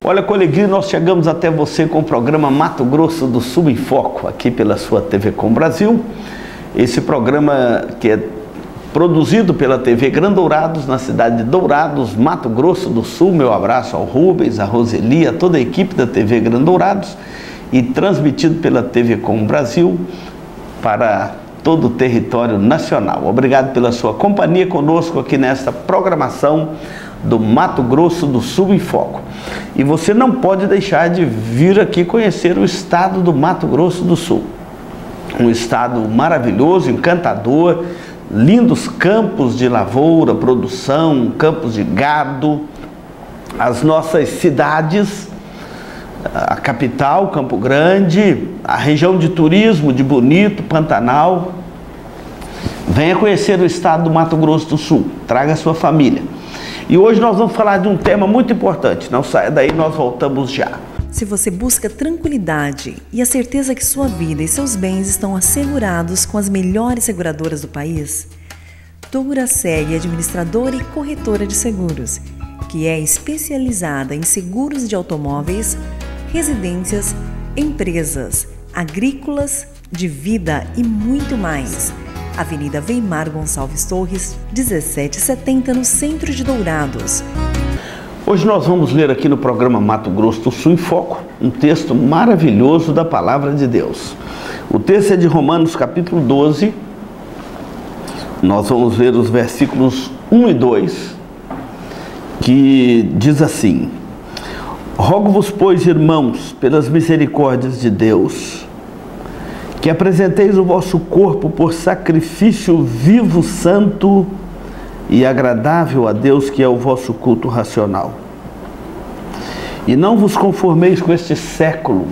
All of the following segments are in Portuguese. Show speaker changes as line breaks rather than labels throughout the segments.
Olha, com alegria nós chegamos até você com o programa Mato Grosso do Sul em Foco, aqui pela sua TV Com Brasil. Esse programa que é produzido pela TV Grandourados, na cidade de Dourados, Mato Grosso do Sul. Meu abraço ao Rubens, a Roseli, a toda a equipe da TV Grandourados, e transmitido pela TV Com Brasil para todo o território nacional. Obrigado pela sua companhia conosco aqui nesta programação do Mato Grosso do Sul em Foco. E você não pode deixar de vir aqui conhecer o estado do Mato Grosso do Sul. Um estado maravilhoso, encantador, lindos campos de lavoura, produção, campos de gado, as nossas cidades, a capital, Campo Grande, a região de turismo de Bonito, Pantanal. Venha conhecer o estado do Mato Grosso do Sul, traga a sua família. E hoje nós vamos falar de um tema muito importante. Não saia daí, nós voltamos já.
Se você busca tranquilidade e a certeza que sua vida e seus bens estão assegurados com as melhores seguradoras do país, Duraceg é administradora e corretora de seguros, que é especializada em seguros de automóveis, residências, empresas, agrícolas, de vida e muito mais. Avenida Weimar Gonçalves Torres, 1770, no centro de Dourados.
Hoje nós vamos ler aqui no programa Mato Grosso do Sul em Foco um texto maravilhoso da Palavra de Deus. O texto é de Romanos capítulo 12. Nós vamos ver os versículos 1 e 2, que diz assim: Rogo-vos, pois, irmãos, pelas misericórdias de Deus, que apresenteis o vosso corpo por sacrifício vivo, santo e agradável a Deus, que é o vosso culto racional. E não vos conformeis com este século,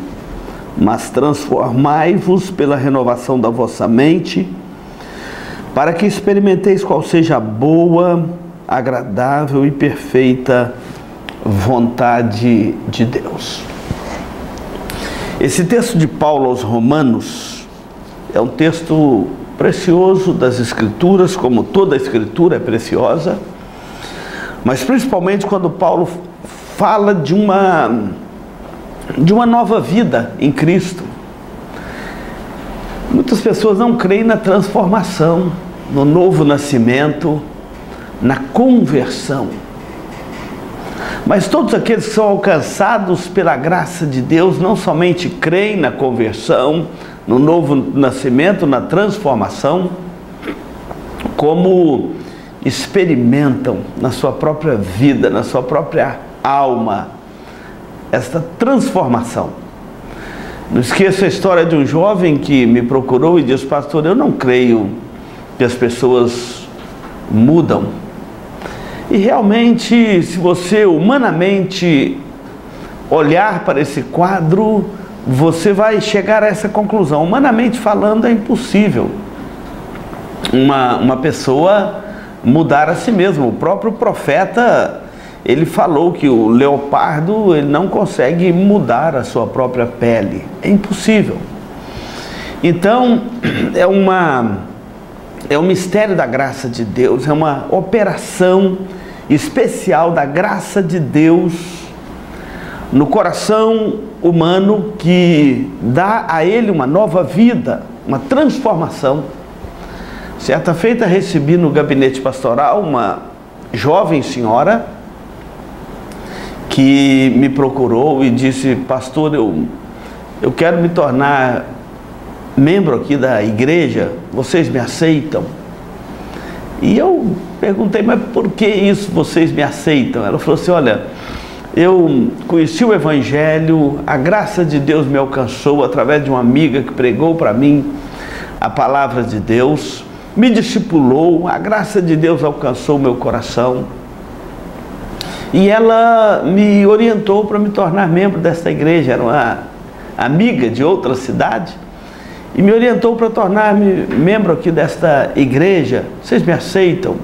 mas transformai-vos pela renovação da vossa mente, para que experimenteis qual seja a boa, agradável e perfeita vontade de Deus. Esse texto de Paulo aos Romanos é um texto precioso das Escrituras, como toda a Escritura é preciosa, mas principalmente quando Paulo fala de uma nova vida em Cristo. Muitas pessoas não creem na transformação, no novo nascimento, na conversão. Mas todos aqueles que são alcançados pela graça de Deus não somente creem na conversão, no novo nascimento, na transformação, como experimentam na sua própria vida, na sua própria alma, esta transformação. Não esqueço a história de um jovem que me procurou e disse: pastor, eu não creio que as pessoas mudam. E realmente, se você humanamente olhar para esse quadro, você vai chegar a essa conclusão. Humanamente falando, é impossível uma pessoa mudar a si mesma. O próprio profeta, ele falou que o leopardo, ele não consegue mudar a sua própria pele. É impossível. Então, é um mistério da graça de Deus, é uma operação especial da graça de Deus no coração humano, que dá a ele uma nova vida, uma transformação. Certa feita recebi no gabinete pastoral uma jovem senhora que me procurou e disse: pastor, eu quero me tornar membro aqui da igreja, vocês me aceitam? E eu perguntei: mas por que isso vocês me aceitam? Ela falou assim: olha, eu conheci o Evangelho, a graça de Deus me alcançou através de uma amiga que pregou para mim a palavra de Deus, me discipulou, a graça de Deus alcançou o meu coração, e ela me orientou para me tornar membro desta igreja. Era uma amiga de outra cidade, e me orientou para tornar-me membro aqui desta igreja. Vocês me aceitam?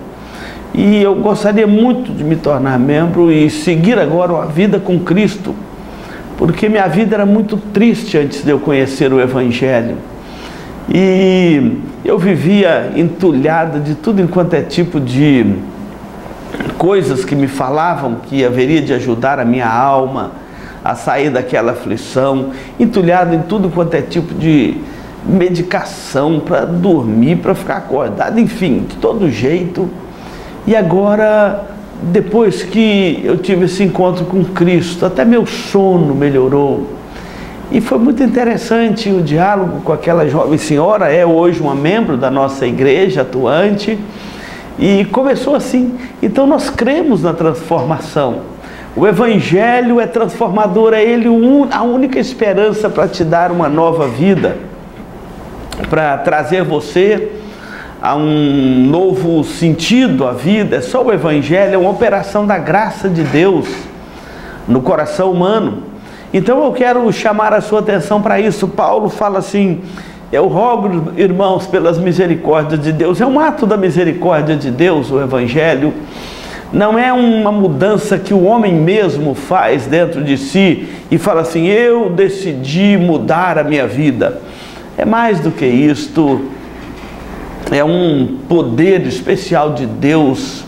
E eu gostaria muito de me tornar membro e seguir agora uma vida com Cristo, porque minha vida era muito triste antes de eu conhecer o Evangelho. E eu vivia entulhada de tudo enquanto é tipo de coisas que me falavam que haveria de ajudar a minha alma, a sair daquela aflição, entulhado em tudo quanto é tipo de medicação para dormir, para ficar acordado, enfim, de todo jeito. E agora, depois que eu tive esse encontro com Cristo, até meu sono melhorou. E foi muito interessante o diálogo com aquela jovem senhora, é hoje uma membro da nossa igreja atuante, e começou assim. Então nós cremos na transformação. O Evangelho é transformador, é ele a única esperança para te dar uma nova vida, para trazer você a um novo sentido à vida. É só o Evangelho, é uma operação da graça de Deus no coração humano. Então eu quero chamar a sua atenção para isso. Paulo fala assim: eu rogo, irmãos, pelas misericórdias de Deus. É um ato da misericórdia de Deus, o Evangelho. Não é uma mudança que o homem mesmo faz dentro de si e fala assim: eu decidi mudar a minha vida. É mais do que isto. É um poder especial de Deus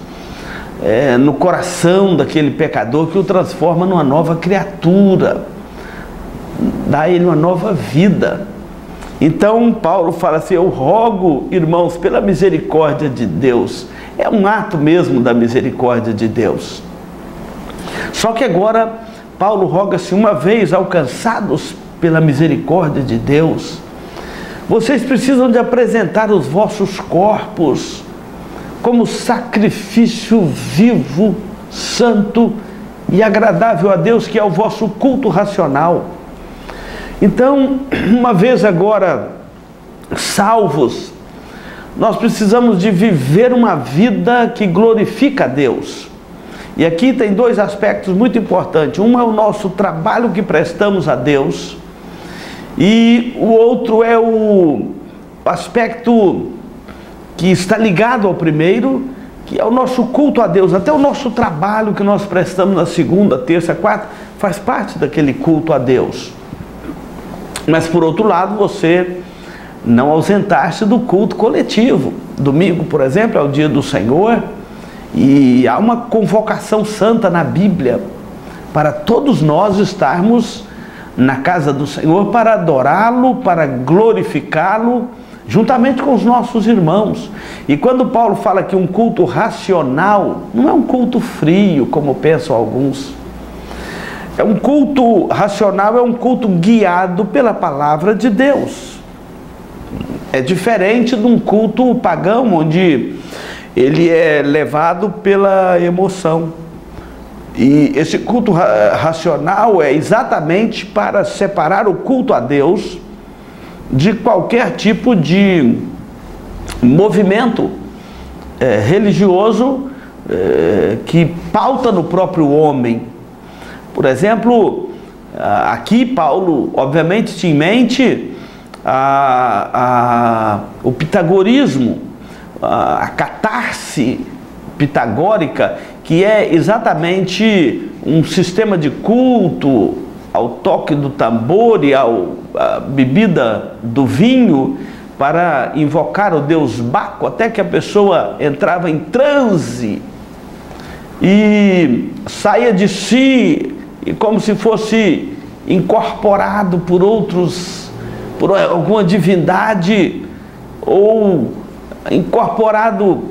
no coração daquele pecador, que o transforma numa nova criatura, dá a ele uma nova vida. Então Paulo fala assim: eu rogo, irmãos, pela misericórdia de Deus. É um ato mesmo da misericórdia de Deus. Só que agora Paulo roga-se: uma vez alcançados pela misericórdia de Deus, vocês precisam de apresentar os vossos corpos como sacrifício vivo, santo e agradável a Deus, que é o vosso culto racional. Então, uma vez agora salvos, nós precisamos de viver uma vida que glorifica a Deus. E aqui tem dois aspectos muito importantes. Um é o nosso trabalho que prestamos a Deus, e o outro é o aspecto que está ligado ao primeiro, que é o nosso culto a Deus. Até o nosso trabalho que nós prestamos na segunda, terça, quarta, faz parte daquele culto a Deus. Mas por outro lado, você não ausentar-se do culto coletivo. Domingo, por exemplo, é o dia do Senhor, e há uma convocação santa na Bíblia para todos nós estarmos na casa do Senhor para adorá-lo, para glorificá-lo, juntamente com os nossos irmãos. E quando Paulo fala que um culto racional, não é um culto frio, como pensam alguns. É um culto racional, é um culto guiado pela palavra de Deus. É diferente de um culto pagão, onde ele é levado pela emoção. E esse culto racional é exatamente para separar o culto a Deus de qualquer tipo de movimento religioso que pauta no próprio homem. Por exemplo, aqui Paulo obviamente tinha em mente o pitagorismo, a catarse pitagórica, que é exatamente um sistema de culto ao toque do tambor e à bebida do vinho, para invocar o deus Baco, até que a pessoa entrava em transe e saía de si, e como se fosse incorporado por alguma divindade, ou incorporado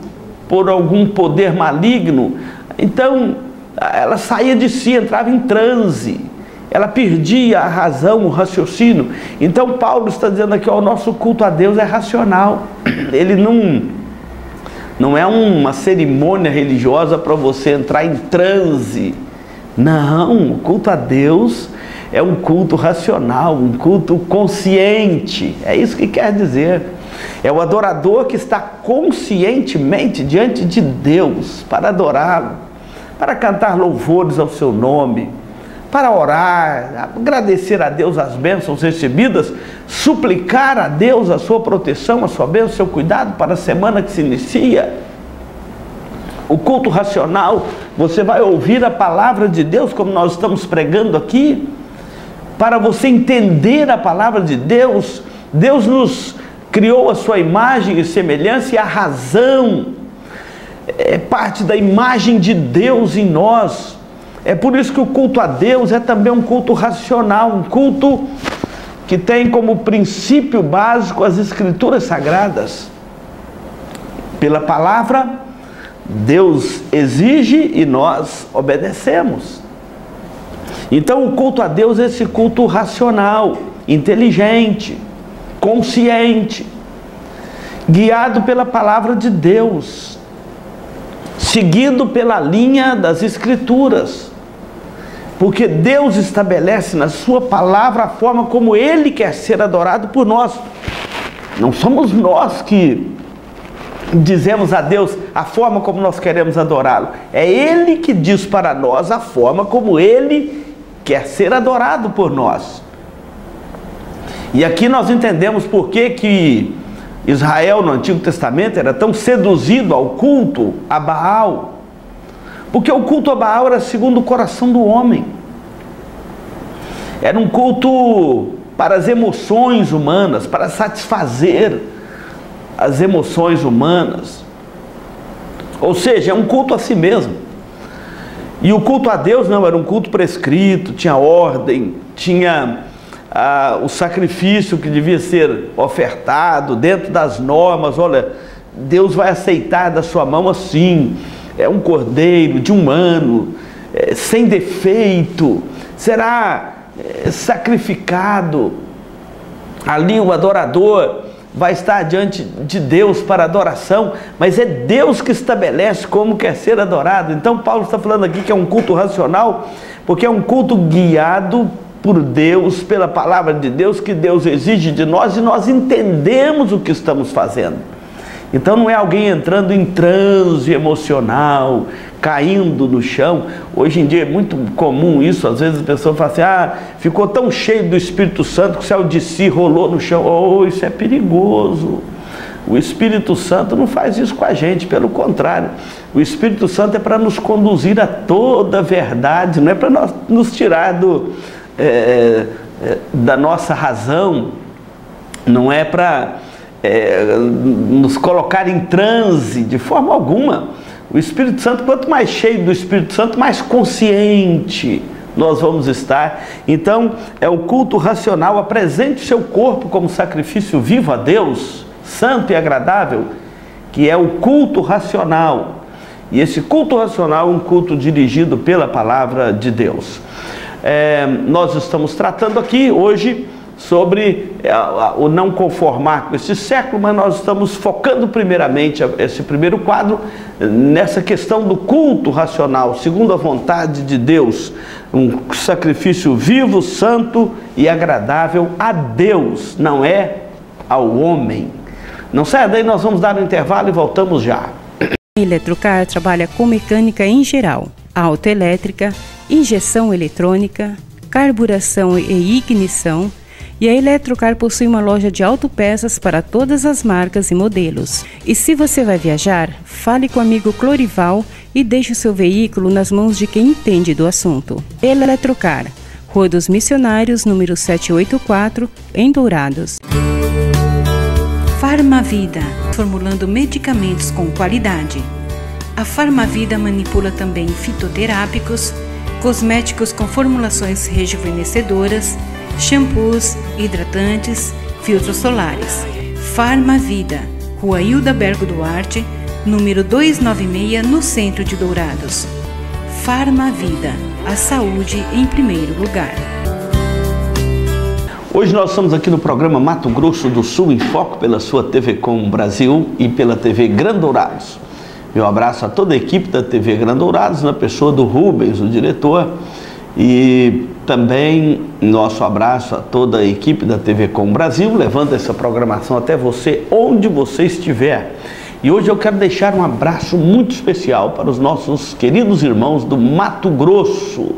por algum poder maligno. Então ela saía de si, entrava em transe, ela perdia a razão, o raciocínio. Então Paulo está dizendo aqui: ó, o nosso culto a Deus é racional. Ele não é uma cerimônia religiosa para você entrar em transe. Não, o culto a Deus é um culto racional, um culto consciente. É isso que quer dizer. É o adorador que está conscientemente diante de Deus para adorá-lo, para cantar louvores ao seu nome, para orar, agradecer a Deus as bênçãos recebidas, suplicar a Deus a sua proteção, a sua bênção, o seu cuidado para a semana que se inicia. O culto racional, você vai ouvir a palavra de Deus, como nós estamos pregando aqui, para você entender a palavra de Deus. Deus nos criou a sua imagem e semelhança, e a razão é parte da imagem de Deus em nós. É por isso que o culto a Deus é também um culto racional, um culto que tem como princípio básico as Escrituras Sagradas. Pela palavra, Deus exige e nós obedecemos. Então o culto a Deus é esse culto racional, inteligente, consciente, guiado pela palavra de Deus, seguido pela linha das Escrituras, porque Deus estabelece na sua palavra a forma como Ele quer ser adorado por nós. Não somos nós que dizemos a Deus a forma como nós queremos adorá-lo. É Ele que diz para nós a forma como Ele quer ser adorado por nós. E aqui nós entendemos por que Israel no Antigo Testamento era tão seduzido ao culto a Baal. Porque o culto a Baal era segundo o coração do homem. Era um culto para as emoções humanas, para satisfazer as emoções humanas. Ou seja, é um culto a si mesmo. E o culto a Deus não, era um culto prescrito, tinha ordem, tinha o sacrifício que devia ser ofertado dentro das normas. Olha, Deus vai aceitar da sua mão assim, é um cordeiro de 1 ano, sem defeito, será sacrificado. Ali o adorador vai estar diante de Deus para adoração, mas é Deus que estabelece como quer ser adorado. Então Paulo está falando aqui que é um culto racional, porque é um culto guiado por Deus, pela palavra de Deus, que Deus exige de nós, e nós entendemos o que estamos fazendo. Então não é alguém entrando em transe emocional, caindo no chão. Hoje em dia é muito comum isso, às vezes a pessoa fala assim, ficou tão cheio do Espírito Santo que saiu de si, rolou no chão. Oh, isso é perigoso. O Espírito Santo não faz isso com a gente, pelo contrário. O Espírito Santo é para nos conduzir a toda a verdade, não é para nos tirar da nossa razão, não é para nos colocar em transe de forma alguma. O Espírito Santo, quanto mais cheio do Espírito Santo, mais consciente nós vamos estar. Então é o culto racional. Apresente o seu corpo como sacrifício vivo a Deus, santo e agradável, que é o culto racional. E esse culto racional é um culto dirigido pela palavra de Deus. Nós estamos tratando aqui hoje sobre o não conformar com esse século, mas nós estamos focando primeiramente esse primeiro quadro nessa questão do culto racional, segundo a vontade de Deus, um sacrifício vivo, santo e agradável a Deus, não é ao homem. Não saia daí, nós vamos dar um intervalo e voltamos já.
A Eletrocar trabalha com mecânica em geral, autoelétrica, injeção eletrônica, carburação e ignição. E a Eletrocar possui uma loja de autopeças para todas as marcas e modelos. E se você vai viajar, fale com o amigo Clorival e deixe o seu veículo nas mãos de quem entende do assunto. Eletrocar, Rua dos Missionários, número 784, em Dourados. Farmavida, formulando medicamentos com qualidade. A Farmavida manipula também fitoterápicos, cosméticos com formulações rejuvenescedoras, shampoos, hidratantes, filtros solares. Farmavida, Rua Hildabergo Duarte, número 296, no centro de Dourados. Farmavida, a saúde em primeiro lugar.
Hoje nós estamos aqui no programa Mato Grosso do Sul em Foco, pela sua TV Com Brasil e pela TV Grandourados. Meu abraço a toda a equipe da TV Grandourados, na pessoa do Rubens, o diretor, e também nosso abraço a toda a equipe da TV Com Brasil, levando essa programação até você, onde você estiver. E hoje eu quero deixar um abraço muito especial para os nossos queridos irmãos do Mato Grosso,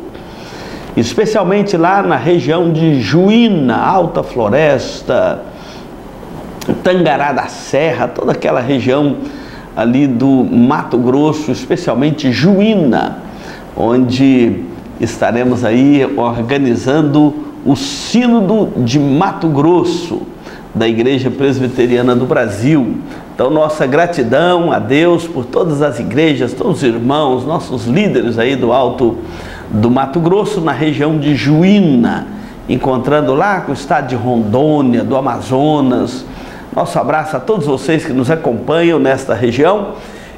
especialmente lá na região de Juína, Alta Floresta, Tangará da Serra, toda aquela região ali do Mato Grosso, especialmente Juína, onde estaremos aí organizando o Sínodo de Mato Grosso da Igreja Presbiteriana do Brasil. Então, nossa gratidão a Deus por todas as igrejas, todos os irmãos, nossos líderes aí do Alto do Mato Grosso, na região de Juína, encontrando lá com o estado de Rondônia, do Amazonas. Nosso abraço a todos vocês que nos acompanham nesta região.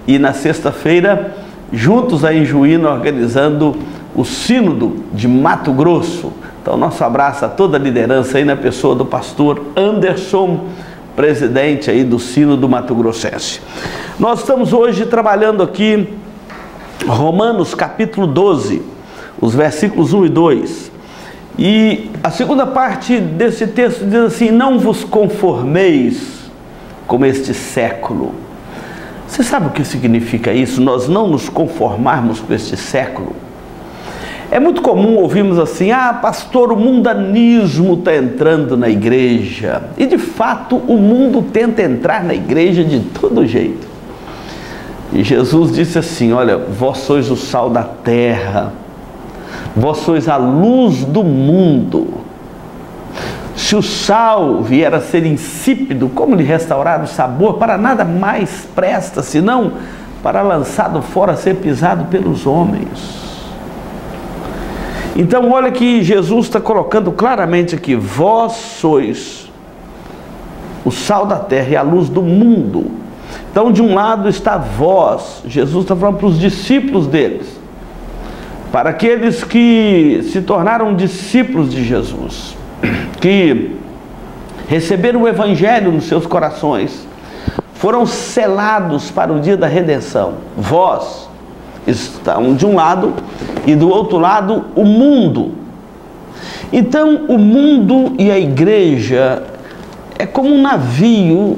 E na sexta-feira, juntos aí em Juína, organizando o Sínodo de Mato Grosso. Então, nosso abraço a toda a liderança aí na pessoa do pastor Anderson, presidente aí do Sínodo Mato Grossense. Nós estamos hoje trabalhando aqui Romanos capítulo 12, os versículos 1 e 2. E a segunda parte desse texto diz assim: não vos conformeis com este século. Você sabe o que significa isso? Nós não nos conformarmos com este século. É muito comum ouvirmos assim: ah, pastor, o mundanismo está entrando na igreja. E de fato o mundo tenta entrar na igreja de todo jeito. E Jesus disse assim: olha, vós sois o sal da terra, vós sois a luz do mundo. Se o sal vier a ser insípido, como lhe restaurar o sabor? Para nada mais presta, senão para lançado fora, ser pisado pelos homens. Então olha que Jesus está colocando claramente aqui: vós sois o sal da terra e a luz do mundo. Então de um lado está vós, Jesus está falando para os discípulos deles, para aqueles que se tornaram discípulos de Jesus, que receberam o Evangelho nos seus corações, foram selados para o dia da redenção. Vós estão de um lado e do outro lado o mundo. Então o mundo e a igreja é como um navio.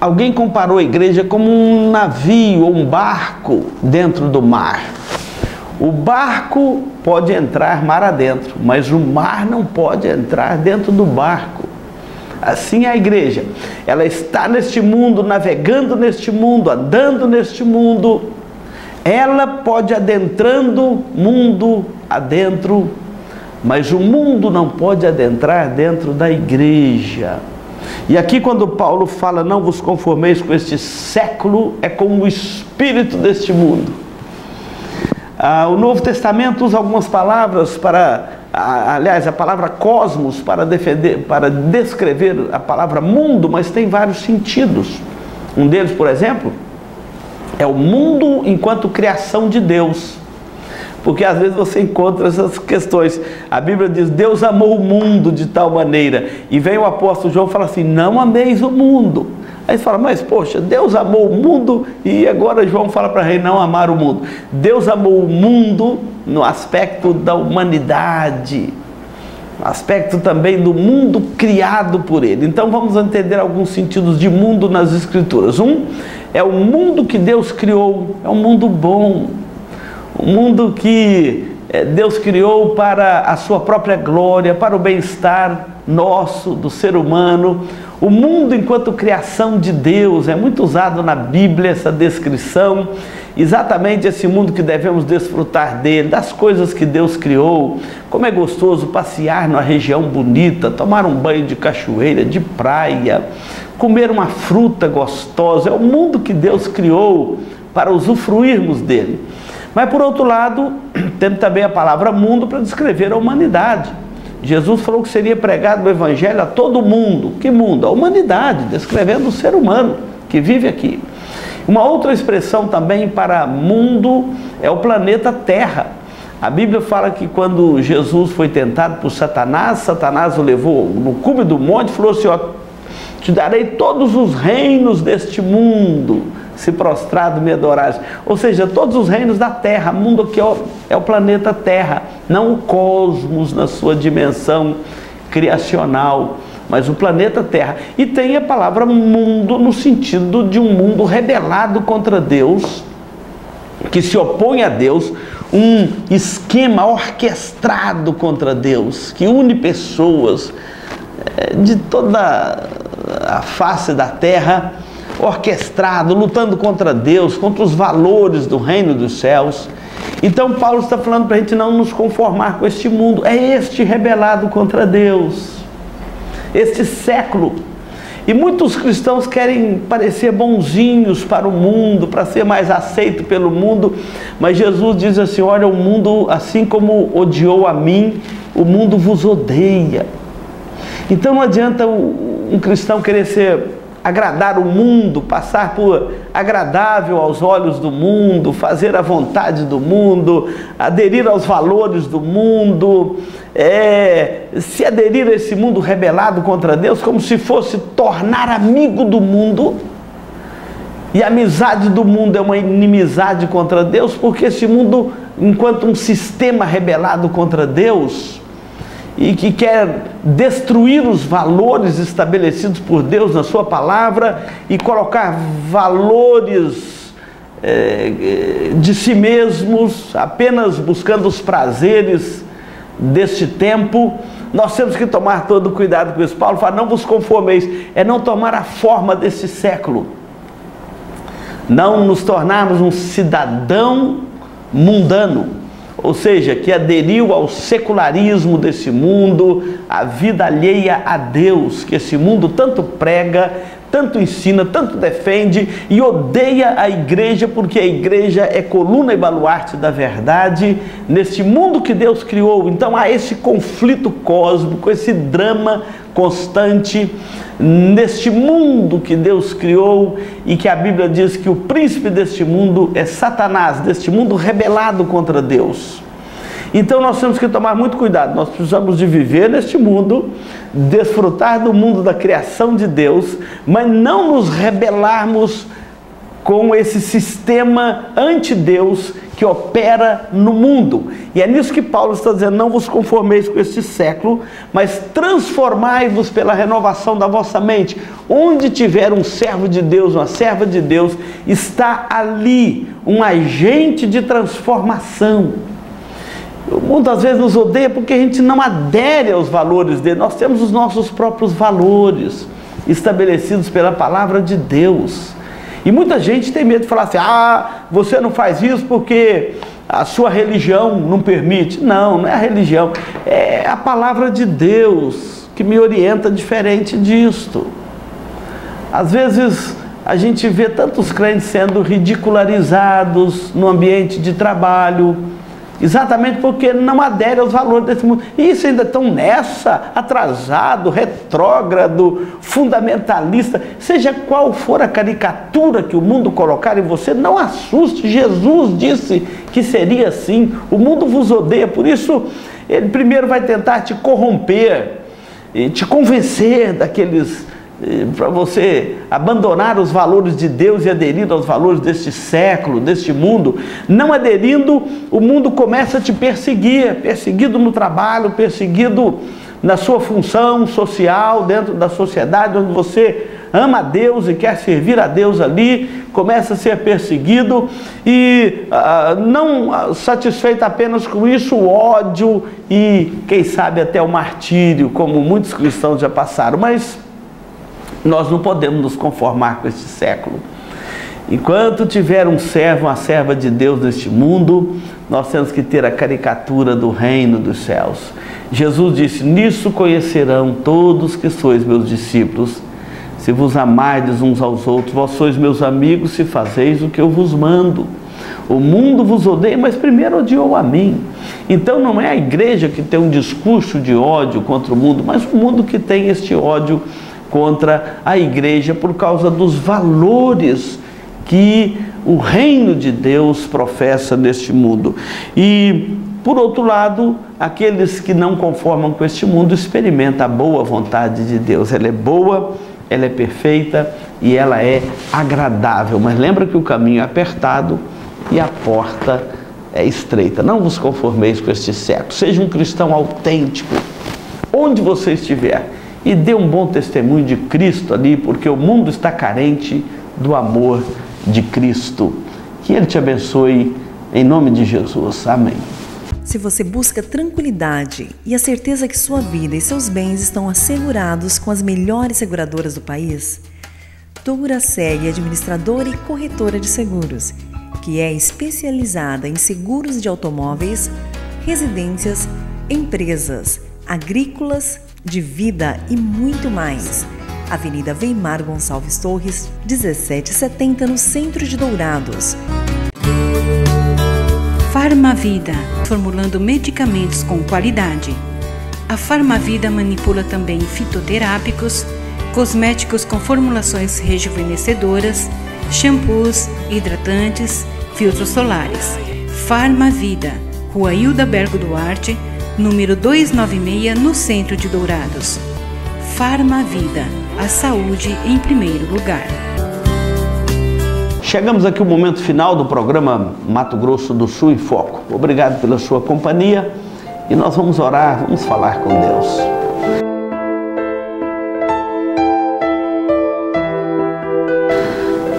Alguém comparou a igreja como um navio ou um barco dentro do mar. O barco pode entrar mar adentro, mas o mar não pode entrar dentro do barco. Assim é a igreja. Ela está neste mundo, navegando neste mundo, andando neste mundo. Ela pode adentrando mundo adentro, mas o mundo não pode adentrar dentro da igreja. E aqui quando Paulo fala não vos conformeis com este século, é com o espírito deste mundo. O Novo Testamento usa algumas palavras para, aliás, a palavra cosmos para descrever a palavra mundo, mas tem vários sentidos. Um deles, por exemplo, é o mundo enquanto criação de Deus. Porque às vezes você encontra essas questões. A Bíblia diz: Deus amou o mundo de tal maneira. E vem o apóstolo João e fala assim: não ameis o mundo. Aí você fala: mas poxa, Deus amou o mundo e agora João fala para rei não amar o mundo. Deus amou o mundo no aspecto da humanidade, no aspecto também do mundo criado por ele. Então vamos entender alguns sentidos de mundo nas Escrituras. Um é o mundo que Deus criou, é um mundo bom, um mundo que Deus criou para a sua própria glória, para o bem-estar nosso, do ser humano. O mundo enquanto criação de Deus, é muito usado na Bíblia essa descrição, exatamente esse mundo que devemos desfrutar dele, das coisas que Deus criou. Como é gostoso passear numa região bonita, tomar um banho de cachoeira, de praia, comer uma fruta gostosa. É o mundo que Deus criou para usufruirmos dele. Mas por outro lado, temos também a palavra mundo para descrever a humanidade. Jesus falou que seria pregado o Evangelho a todo mundo. Que mundo? A humanidade, descrevendo o ser humano que vive aqui. Uma outra expressão também para mundo é o planeta Terra. A Bíblia fala que quando Jesus foi tentado por Satanás, Satanás o levou no cume do monte e falou assim: ó, te darei todos os reinos deste mundo, se prostrado me adorares. Ou seja, todos os reinos da terra. Mundo aqui é o planeta Terra, não o cosmos na sua dimensão criacional, mas o planeta Terra. E tem a palavra mundo no sentido de um mundo rebelado contra Deus, que se opõe a Deus, um esquema orquestrado contra Deus, que une pessoas de toda a face da terra, orquestrado, lutando contra Deus, contra os valores do reino dos céus. Então Paulo está falando para a gente não nos conformar com este mundo. É este rebelado contra Deus, este século. E muitos cristãos querem parecer bonzinhos para o mundo, para ser mais aceito pelo mundo, mas Jesus diz assim: olha, o mundo, assim como odiou a mim, o mundo vos odeia. Então não adianta um cristão querer agradar o mundo, passar por agradável aos olhos do mundo, fazer a vontade do mundo, aderir aos valores do mundo, se aderir a esse mundo rebelado contra Deus, como se fosse tornar amigo do mundo. E a amizade do mundo é uma inimizade contra Deus, porque esse mundo, enquanto um sistema rebelado contra Deus, e que quer destruir os valores estabelecidos por Deus na sua palavra e colocar valores de si mesmos, apenas buscando os prazeres deste tempo, nós temos que tomar todo cuidado com isso. Paulo fala: não vos conformeis, é não tomar a forma desse século, não nos tornarmos um cidadão mundano, ou seja, que aderiu ao secularismo desse mundo, à vida alheia a Deus, que esse mundo tanto prega, tanto ensina, tanto defende, e odeia a igreja, porque a igreja é coluna e baluarte da verdade nesse mundo que Deus criou. Então há esse conflito cósmico, esse drama constante neste mundo que Deus criou, e que a Bíblia diz que o príncipe deste mundo é Satanás, deste mundo rebelado contra Deus. Então nós temos que tomar muito cuidado. Nós precisamos de viver neste mundo, desfrutar do mundo da criação de Deus, mas não nos rebelarmos com esse sistema anti-Deus que opera no mundo. E é nisso que Paulo está dizendo: não vos conformeis com este século, mas transformai-vos pela renovação da vossa mente. Onde tiver um servo de Deus, uma serva de Deus, está ali um agente de transformação. O mundo às vezes nos odeia porque a gente não adere aos valores dele. Nós temos os nossos próprios valores estabelecidos pela palavra de Deus. E muita gente tem medo de falar assim: você não faz isso porque a sua religião não permite. Não, não é a religião, é a palavra de Deus que me orienta diferente disto. Às vezes a gente vê tantos crentes sendo ridicularizados no ambiente de trabalho, exatamente porque não adere aos valores desse mundo. E isso ainda estão atrasado, retrógrado, fundamentalista. Seja qual for a caricatura que o mundo colocar em você, não assuste. Jesus disse que seria assim. O mundo vos odeia, por isso ele primeiro vai tentar te corromper e te convencer para você abandonar os valores de Deus e aderir aos valores deste século, deste mundo. Não aderindo, o mundo começa a te perseguir, perseguido no trabalho, perseguido na sua função social, dentro da sociedade onde você ama a Deus e quer servir a Deus ali, começa a ser perseguido, e não satisfeito apenas com isso, o ódio e, quem sabe, até o martírio, como muitos cristãos já passaram. Mas nós não podemos nos conformar com este século. Enquanto tiver um servo, uma serva de Deus neste mundo, nós temos que ter a caricatura do reino dos céus. Jesus disse: nisso conhecerão todos que sois meus discípulos, se vos amardes uns aos outros. Vós sois meus amigos se fazeis o que eu vos mando. O mundo vos odeia, mas primeiro odiou a mim. Então não é a igreja que tem um discurso de ódio contra o mundo, mas o mundo que tem este ódio contra a igreja por causa dos valores que o reino de Deus professa neste mundo. E, por outro lado, aqueles que não conformam com este mundo experimentam a boa vontade de Deus. Ela é boa, ela é perfeita e ela é agradável. Mas lembra que o caminho é apertado e a porta é estreita. Não vos conformeis com este século. Seja um cristão autêntico, onde você estiver, e dê um bom testemunho de Cristo ali, porque o mundo está carente do amor de Cristo. Que Ele te abençoe, em nome de Jesus. Amém.
Se você busca tranquilidade e a certeza que sua vida e seus bens estão assegurados com as melhores seguradoras do país, Duracell é administradora e corretora de seguros, que é especializada em seguros de automóveis, residências, empresas, agrícolas, de vida e muito mais. Avenida Weimar Gonçalves Torres, 1770, no centro de Dourados.
Farmavida, formulando medicamentos com qualidade. A Farmavida manipula também fitoterápicos, cosméticos com formulações rejuvenescedoras, shampoos, hidratantes, filtros solares. Farmavida, Rua Hildabergo Duarte, número 296, no centro de Dourados. Farmavida, a saúde em primeiro lugar.
Chegamos aqui ao momento final do programa Mato Grosso do Sul em Foco. Obrigado pela sua companhia e nós vamos orar, vamos falar com Deus.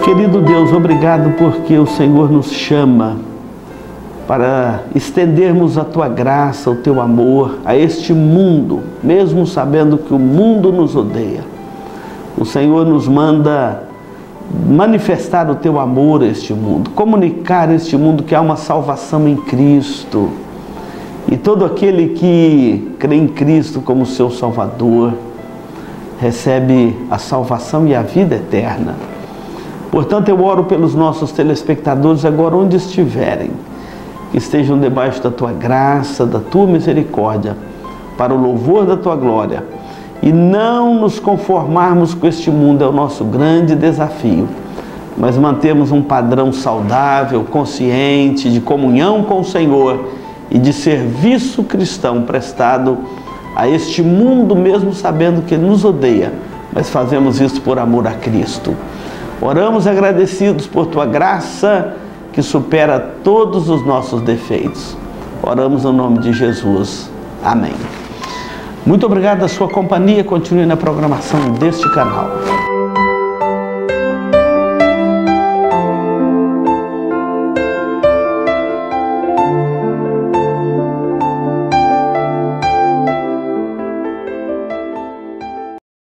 Querido Deus, obrigado porque o Senhor nos chama para estendermos a Tua graça, o Teu amor a este mundo, mesmo sabendo que o mundo nos odeia. O Senhor nos manda manifestar o Teu amor a este mundo, comunicar a este mundo que há uma salvação em Cristo. E todo aquele que crê em Cristo como seu Salvador recebe a salvação e a vida eterna. Portanto, eu oro pelos nossos telespectadores agora onde estiverem, que estejam debaixo da Tua graça, da Tua misericórdia, para o louvor da Tua glória. E não nos conformarmos com este mundo é o nosso grande desafio, mas mantermos um padrão saudável, consciente, de comunhão com o Senhor e de serviço cristão prestado a este mundo, mesmo sabendo que Ele nos odeia, mas fazemos isso por amor a Cristo. Oramos agradecidos por Tua graça que supera todos os nossos defeitos. Oramos no nome de Jesus. Amém. Muito obrigado pela sua companhia. Continue na programação deste canal.